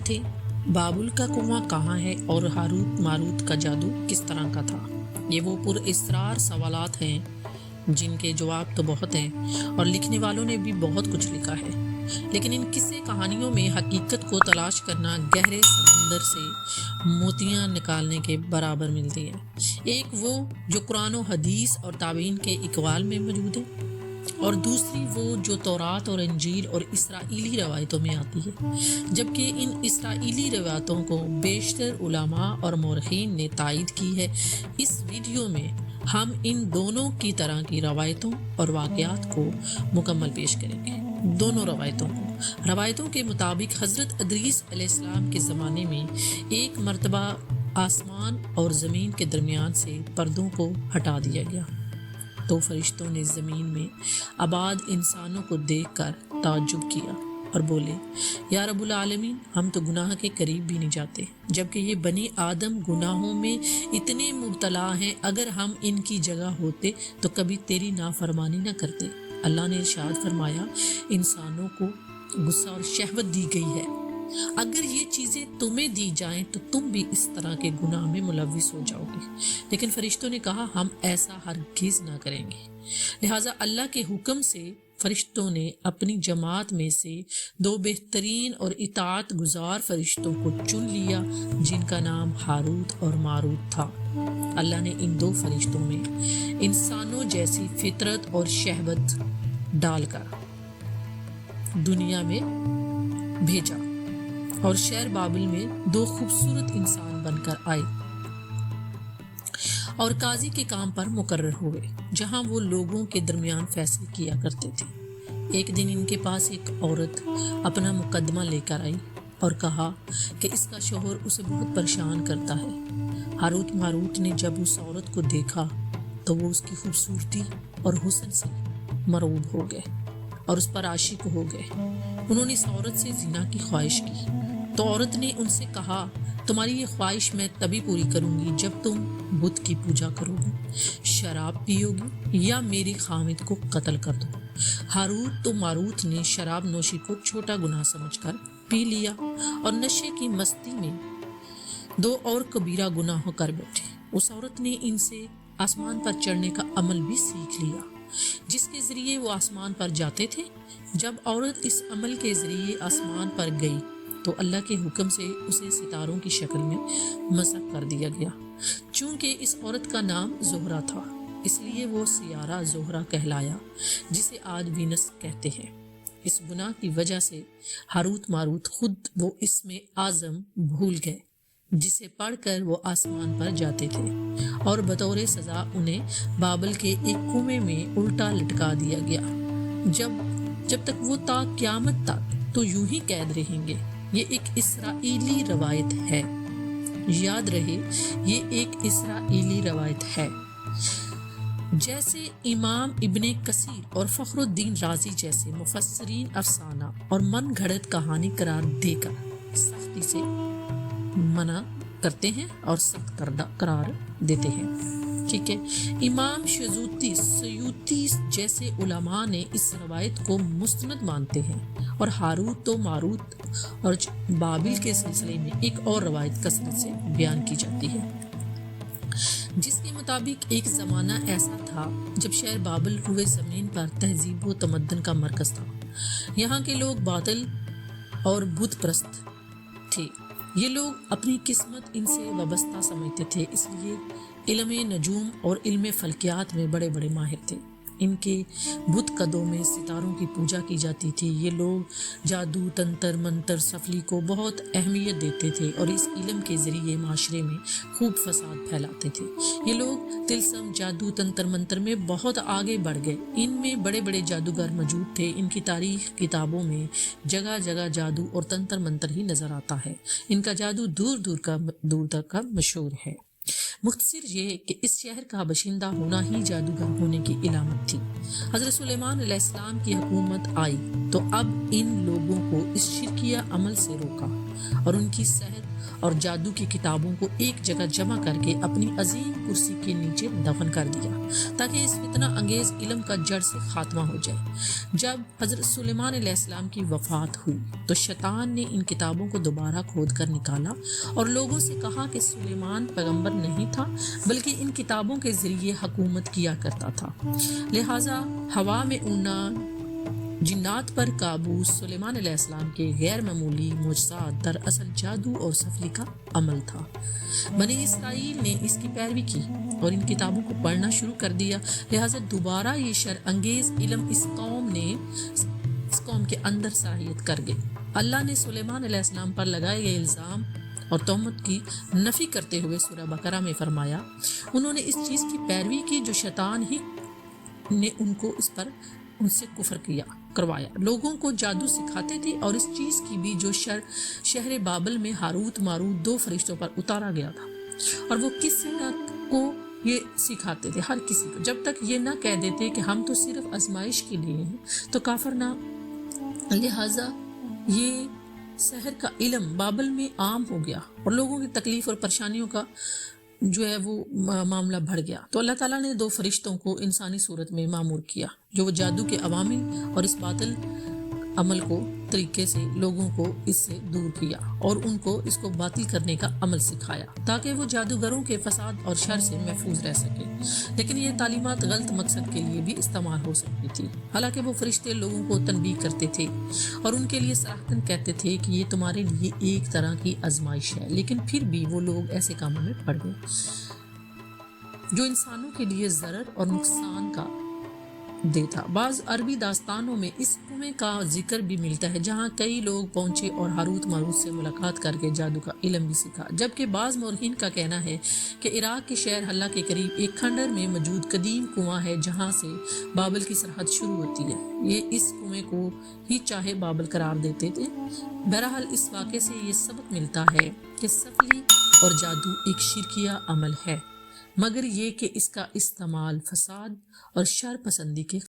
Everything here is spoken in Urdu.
تھے؟ بابل کا کنواں کہاں ہے اور ہاروت ماروت کا جادو کس طرح کا تھا؟ یہ وہ پر اسرار سوالات ہیں جن کے جواب تو بہت ہیں اور لکھنے والوں نے بھی بہت کچھ لکھا ہے، لیکن ان قصے کہانیوں میں حقیقت کو تلاش کرنا گہرے سمندر سے موتیاں نکالنے کے برابر ملتی ہے۔ ایک وہ جو قرآن و حدیث اور تابعین کے اقوال میں موجود ہے، اور دوسری وہ جو تورات اور انجیل اور اسرائیلی روایتوں میں آتی ہے، جبکہ ان اسرائیلی روایتوں کو بیشتر علماء اور مورخین نے تائید کی ہے۔ اس ویڈیو میں ہم ان دونوں کی طرح کی روایتوں اور واقعات کو مکمل پیش کریں گے۔ دونوں روایتوں کے مطابق حضرت ادریس علیہ السلام کے زمانے میں ایک مرتبہ آسمان اور زمین کے درمیان سے پردوں کو ہٹا دیا گیا تو فرشتوں نے زمین میں آباد انسانوں کو دیکھ کر تعجب کیا اور بولے، یا رب العالمین، ہم تو گناہ کے قریب بھی نہیں جاتے، جبکہ یہ بنی آدم گناہوں میں اتنے مبتلا ہیں، اگر ہم ان کی جگہ ہوتے تو کبھی تیری نافرمانی نہ کرتے۔ اللہ نے ارشاد فرمایا، انسانوں کو غصہ اور شہوت دی گئی ہے، اگر یہ چیزیں تمہیں دی جائیں تو تم بھی اس طرح کے گناہ میں ملوث ہو جاؤ گے، لیکن فرشتوں نے کہا، ہم ایسا ہرگز نہ کریں گے۔ لہٰذا اللہ کے حکم سے فرشتوں نے اپنی جماعت میں سے 2 بہترین اور اطاعت گزار فرشتوں کو چن لیا، جن کا نام ہاروت اور ماروت تھا۔ اللہ نے ان 2 فرشتوں میں انسانوں جیسی فطرت اور شہوت ڈال کر دنیا میں بھیجا اور شہر بابل میں 2 خوبصورت انسان بن کر آئے اور قاضی کے کام پر مقرر ہوئے، جہاں وہ لوگوں کے درمیان فیصلے کیا کرتے تھے۔ ایک دن ان کے پاس ایک عورت اپنا مقدمہ لے کر آئی اور کہا کہ اس کا شوہر اسے بہت پریشان کرتا ہے۔ ہاروت ماروت نے جب اس عورت کو دیکھا تو وہ اس کی خوبصورتی اور حسن سے مرعوب ہو گئے اور اس پر عاشق ہو گئے۔ انہوں نے اس عورت سے زنا کی خواہش کی تو عورت نے ان سے کہا، تمہاری یہ خواہش میں تبھی پوری کروں گی جب تم بت کی پوجا کرو گی، شراب پیو گی یا میری خامد کو قتل کر دو۔ ہاروت تو ماروت نے شراب نوشی کو چھوٹا گناہ سمجھ کر پی لیا اور نشے کی مستی میں 2 اور کبیرہ گناہ کر بیٹھے۔ اس عورت نے ان سے آسمان پر چڑھنے کا عمل بھی سیکھ لیا، جس کے ذریعے وہ آسمان پر جاتے تھے۔ جب عورت اس عمل کے ذریعے آسمان پر گئی تو اللہ کے حکم سے اسے ستاروں کی شکل میں مسخ کر دیا گیا۔ چونکہ اس عورت کا نام زہرہ تھا، اس لیے وہ سیارہ زہرہ کہلایا، جسے آج وینس کہتے ہیں۔ اس گناہ کی وجہ سے ہاروت ماروت خود وہ اسم اعظم بھول گئے، جسے پڑھ کر وہ آسمان پر جاتے تھے، اور بطور سزا انہیں بابل کے ایک کنویں میں الٹا لٹکا دیا گیا۔ جب تک وہ تا قیامت تک تو یوں ہی قید رہیں گے۔ یہ ایک اسرائیلی روایت ہے، یاد رہے، یہ ایک اسرائیلی روایت ہے۔ جیسے امام ابن کثیر اور فخر الدین رازی جیسے مفسرین افسانہ اور من گھڑت کہانی قرار دے کر سختی سے منع کرتے ہیں اور سخت کردہ قرار دیتے ہیں۔ ٹھیک ہے، امام سیوطی جیسے علماء نے اس روایت کو مستند مانتے ہیں، اور ہاروت و ماروت اور بابل کے سلسلے میں ایک اور روایت کثرت سے بیان کی جاتی ہے، جس کے مطابق ایک زمانہ ایسا تھا جب شہر بابل روئے زمین پر تہذیب و تمدن کا مرکز تھا۔ یہاں کے لوگ باطل اور بت پرست تھے۔ یہ لوگ اپنی قسمت ان سے وابستہ سمجھتے تھے، اس لیے علم نجوم اور علم فلکیات میں بڑے بڑے ماہر تھے۔ ان کے بت قدوں میں ستاروں کی پوجا کی جاتی تھی۔ یہ لوگ جادو، تنتر منتر، سفلی کو بہت اہمیت دیتے تھے اور اس علم کے ذریعے معاشرے میں خوب فساد پھیلاتے تھے۔ یہ لوگ طلسم، جادو، تنتر منتر میں بہت آگے بڑھ گئے۔ ان میں بڑے بڑے جادوگر موجود تھے۔ ان کی تاریخ کتابوں میں جگہ جگہ جادو اور تنتر منتر ہی نظر آتا ہے۔ ان کا جادو دور تک کا مشہور ہے۔ مختصر یہ کہ اس شہر کا باشندہ ہونا ہی جادوگر ہونے کی علامت تھی۔ حضرت سلیمان علیہ السلام کی حکومت آئی تو اب ان لوگوں کو اس شرکیہ عمل سے روکا اور ان کی صحت اور جادو کی کتابوں کو ایک جگہ جمع کر کے اپنی عظیم کرسی کے نیچے دفن کر دیا تاکہ اس فتنہ انگیز علم کا جڑ سے خاتمہ ہو جائے۔ جب حضرت سلیمان علیہ السلام کی وفات ہوئی تو شیطان نے ان کتابوں کو دوبارہ کھود کر نکالا اور لوگوں سے کہا کہ سلیمان پیغمبر نہیں تھا بلکہ ان کتابوں کے ذریعے حکومت کیا کرتا تھا، لہٰذا ہوا میں اڑنا، جنات پر قابو، سلیمان علیہ السلام کے غیر معمولی معجزات دراصل جادو اور سفلی کا عمل تھا۔ بنی اسرائیل نے اس کی پیروی کی اور ان کتابوں کو پڑھنا شروع کر دیا، لہٰذا دوبارہ یہ شر انگیز علم اس قوم کے اندر سرایت کر گئی۔ اللہ نے سلیمان علیہ السلام پر لگائے گئے الزام اور تہمت کی نفی کرتے ہوئے سورہ بقرہ میں فرمایا، انہوں نے اس چیز کی پیروی کی جو شیطان ہی نے ان سے کفر کروایا، لوگوں کو جادو سکھاتے تھے، اور اس چیز کی بھی جو شہر بابل میں ہاروت ماروت 2 فرشتوں پر اتارا گیا تھا، اور وہ کسی نہ کو یہ سکھاتے تھے، ہر کسی کو، جب تک یہ نہ کہہ دیتے کہ ہم تو صرف آزمائش کے لیے ہیں تو کافر نہ۔ لہٰذا یہ سحر کا علم بابل میں عام ہو گیا اور لوگوں کی تکلیف اور پریشانیوں کا جو ہے وہ معاملہ بڑھ گیا، تو اللہ تعالیٰ نے 2 فرشتوں کو انسانی صورت میں مامور کیا جو وہ جادو کے عوامل اور اس باطل عمل کو طریقے سے لوگوں کو اس سے دور کیا اور ان کو اس کو باطل کرنے کا عمل سکھایا تاکہ وہ جادوگروں کے فساد اور شر سے محفوظ رہ سکے، لیکن یہ تعلیمات غلط مقصد کے لیے بھی استعمال ہو سکتی تھی۔ حالانکہ وہ فرشتے لوگوں کو تنبیہ کرتے تھے اور ان کے لیے صراحتاً کہتے تھے کہ یہ تمہارے لیے ایک طرح کی آزمائش ہے، لیکن پھر بھی وہ لوگ ایسے کاموں میں پڑ گئے جو انسانوں کے لیے ضرر اور نقصان کا دہ تھا۔ بعض عربی داستانوں میں اس کنویں کا ذکر بھی ملتا ہے جہاں کئی لوگ پہنچے اور ہاروت ماروت سے ملاقات کر کے جادو کا علم بھی سیکھا، جبکہ بعض مورخین کا کہنا ہے کہ عراق کے شہر حلہ کے قریب ایک کھنڈر میں موجود قدیم کنواں ہے جہاں سے بابل کی سرحد شروع ہوتی ہے، یہ اس کنویں کو ہی چاہے بابل قرار دیتے تھے۔ بہرحال اس واقعے سے یہ سبق ملتا ہے کہ سفلی اور جادو ایک شرکیہ عمل ہے، مگر یہ کہ اس کا استعمال فساد اور شر پسندی کے